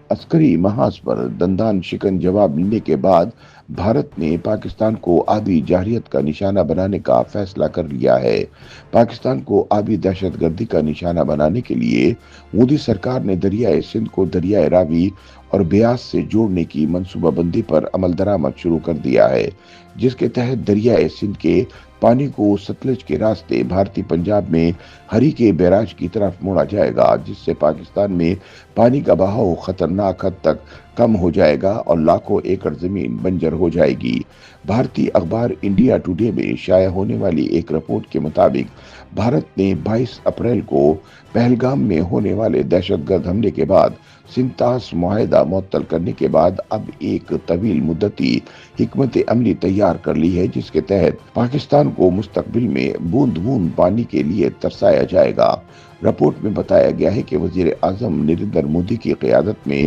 عسکری محاذ پر دندان شکن جواب ملنے کے بعد بھارت نے پاکستان کو آبی جارحیت کا نشانہ بنانے کا فیصلہ کر لیا ہے۔ پاکستان کو آبی دہشت گردی کا نشانہ بنانے کے لیے مودی سرکار نے دریائے سندھ کو دریائے راوی اور بیاس سے جوڑنے کی منصوبہ بندی پر عمل درآمد شروع کر دیا ہے، جس کے تحت دریائے سندھ کے پانی کو ستلج کے راستے بھارتی پنجاب میں ہری کے بیراج کی طرف موڑا جائے گا، جس سے پاکستان میں پانی کا بہاؤ خطرناک حد تک کم ہو جائے گا اور لاکھوں ایکڑ زمین بنجر ہو جائے گی۔ بھارتی اخبار انڈیا ٹوڈے میں شائع ہونے والی ایک رپورٹ کے مطابق بھارت نے 22 اپریل کو پہلگام میں ہونے والے دہشت گرد حملے کے بعد سنتاس معاہدہ معطل کرنے کے بعد اب ایک طویل مدتی حکمت عملی تیار کر لی ہے، جس کے تحت پاکستان کو مستقبل میں بوند بوند پانی کے لیے ترسایا جائے گا۔ رپورٹ میں بتایا گیا ہے کہ وزیر اعظم نریندر مودی کی قیادت میں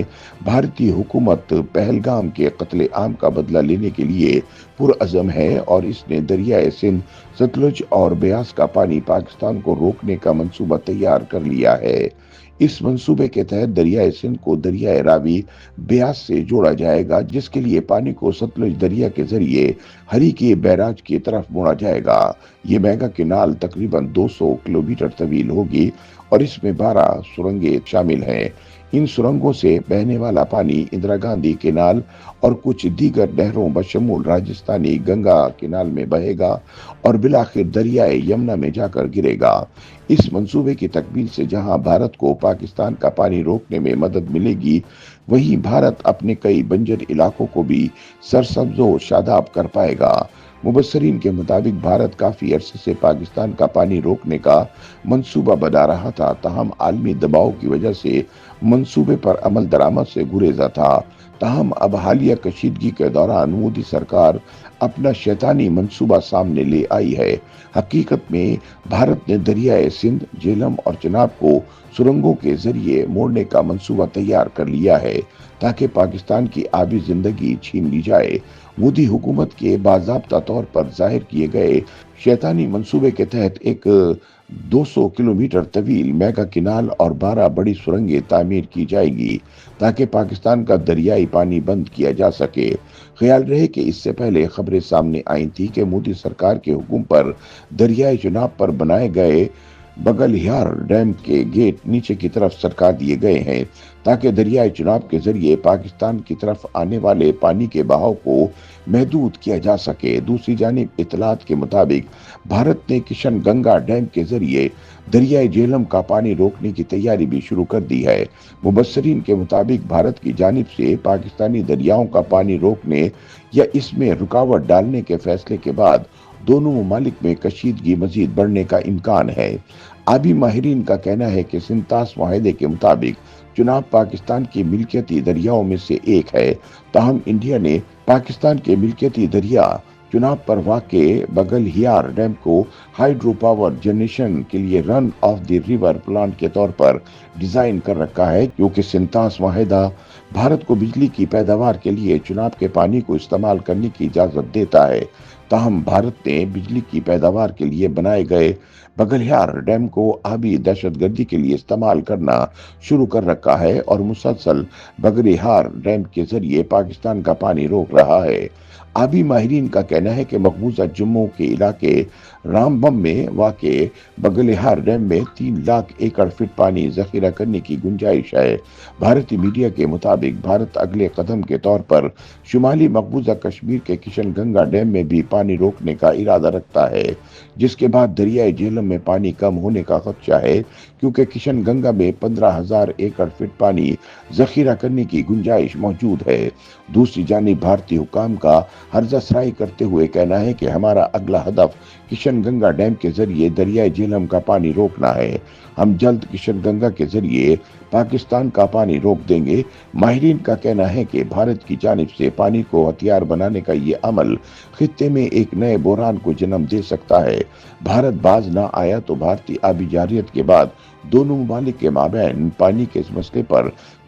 بھارتی حکومت پہلگام کے قتل عام کا بدلہ لینے کے لیے پرعزم ہے اور اس نے دریائے سندھ، ستلج اور بیاس کا پانی پاکستان کو روکنے کا منصوبہ تیار کر لیا ہے۔ اس منصوبے کے تحت دریائے سندھ کو دریائے راوی بیاس سے جوڑا جائے گا، جس کے لیے پانی کو ستلج دریا کے ذریعے ہری کے بیراج کی طرف موڑا جائے گا۔ یہ میگا کینال تقریباً 200 کلومیٹر طویل ہوگی اور اس میں 12 سرنگیں شامل ہیں۔ ان سرنگوں سے بہنے والا پانی اندرا گاندھی کینال اور کچھ دیگر نہروں بشمول راجستھانی گنگا کینال میں بہے گا اور بالآخر دریائے یمنا میں جا کر گرے گا۔ اس منصوبے کی تکمیل سے جہاں بھارت کو پاکستان کا پانی روکنے میں مدد ملے گی، وہیں بھارت اپنے کئی بنجر علاقوں کو بھی سرسبز و شاداب کر پائے گا۔ مبصرین کے مطابق بھارت کافی عرصے سے پاکستان کا پانی روکنے کا منصوبہ بنا رہا تھا، تاہم عالمی دباؤ کی وجہ سے منصوبے پر عمل درآمد سے گریزا تھا۔ تاہم اب حالیہ کشیدگی کے دوران مودی سرکار اپنا شیطانی منصوبہ سامنے لے آئی ہے۔ حقیقت میں بھارت نے دریائے سندھ، جہلم اور چناب کو سرنگوں کے ذریعے موڑنے کا منصوبہ تیار کر لیا ہے تاکہ پاکستان کی آبی زندگی چھین لی جائے۔ مودی حکومت کے باضابطہ طور پر ظاہر کیے گئے شیطانی منصوبے کے تحت ایک 200 کلومیٹر طویل میگا کینال اور 12 بڑی سرنگیں تعمیر کی جائے گی تاکہ پاکستان کا دریائی پانی بند کیا جا سکے۔ خیال رہے کہ اس سے پہلے خبریں سامنے آئی تھی کہ مودی سرکار کے حکم پر دریائے چناب پر بنائے گئے بغل ہیار ڈیم کے گیٹ نیچے کی طرف سرکا دیے گئے ہیں تاکہ دریائے چناب کے ذریعے پاکستان کی طرف آنے والے پانی کے بہاؤ کو محدود کیا جا سکے۔ دوسری جانب اطلاعات کے مطابق بھارت نے کشن گنگا ڈیم کے ذریعے دریائے جہلم کا پانی روکنے کی تیاری بھی شروع کر دی ہے۔ مبصرین کے مطابق بھارت کی جانب سے پاکستانی دریاؤں کا پانی روکنے یا اس میں رکاوٹ ڈالنے کے فیصلے کے بعد دونوں ممالک میں کشیدگی مزید بڑھنے کا امکان ہے۔ آبی ماہرین کا کہنا ہے کہ سنتاس معاہدے کے مطابق چناب پاکستان کی ملکیتی دریاؤں میں سے ایک ہے، تاہم انڈیا نے پاکستان کے ملکیتی دریا چناب پر واقع بغل ہیار ڈیم کو ہائیڈرو پاور جنریشن کے لیے رن آف دی ریور پلانٹ کے طور پر ڈیزائن کر رکھا ہے، کیونکہ سنتاس معاہدہ بھارت کو بجلی کی پیداوار کے لیے چناب کے پانی کو استعمال کرنے کی اجازت دیتا ہے۔ تاہم بھارت نے بجلی کی پیداوار کے لیے بنائے گئے بغل ہیار ڈیم کو آبی دہشت گردی کے لیے استعمال کرنا شروع کر رکھا ہے اور مسلسل بغل ہیار ڈیم کے ذریعے پاکستان کا پانی روک رہا ہے۔ آبی ماہرین کا کہنا ہے کہ مقبوضہ جموں کے علاقے رامبم میں واقع بغل ہیار ڈیم میں 3 لاکھ ایکڑ فٹ پانی ذخیرہ کرنے کی گنجائش ہے۔ بھارتی میڈیا کے مطابق بھارت اگلے قدم کے طور پر شمالی مقبوضہ کشمیر کے کشن گنگا ڈیم میں بھی پانی روکنے کا ارادہ رکھتا ہے، جس کے بعد دریائے جہلم میں پانی کم ہونے کا خدشہ ہے، کیونکہ کشن گنگا میں 15,000 ایکڑ فٹ پانی ذخیرہ کرنے کی گنجائش موجود ہے۔ دوسری جانب بھارتی حکام کا ہرزہ سرائی کرتے ہوئے کہنا ہے کہ ہمارا اگلا ہدف کشن گنگا ڈیم کے ذریعے دریائے جہلم کا پانی روکنا ہے۔ ہم جلد کشن گنگا کے ذریعے پاکستان کا پانی روک دیں گے۔ ماہرین کا کہنا ہے کہ بھارت کی جانب سے پانی کو ہتھیار بنانے کا یہ عمل خطے میں ایک نئے بحران کو جنم دے سکتا ہے۔ بھارت باز نہ آیا تو بھارتی آبی جارحیت کے بعد دونوں ممالک کے مابین پانی کے اس مسئلے پر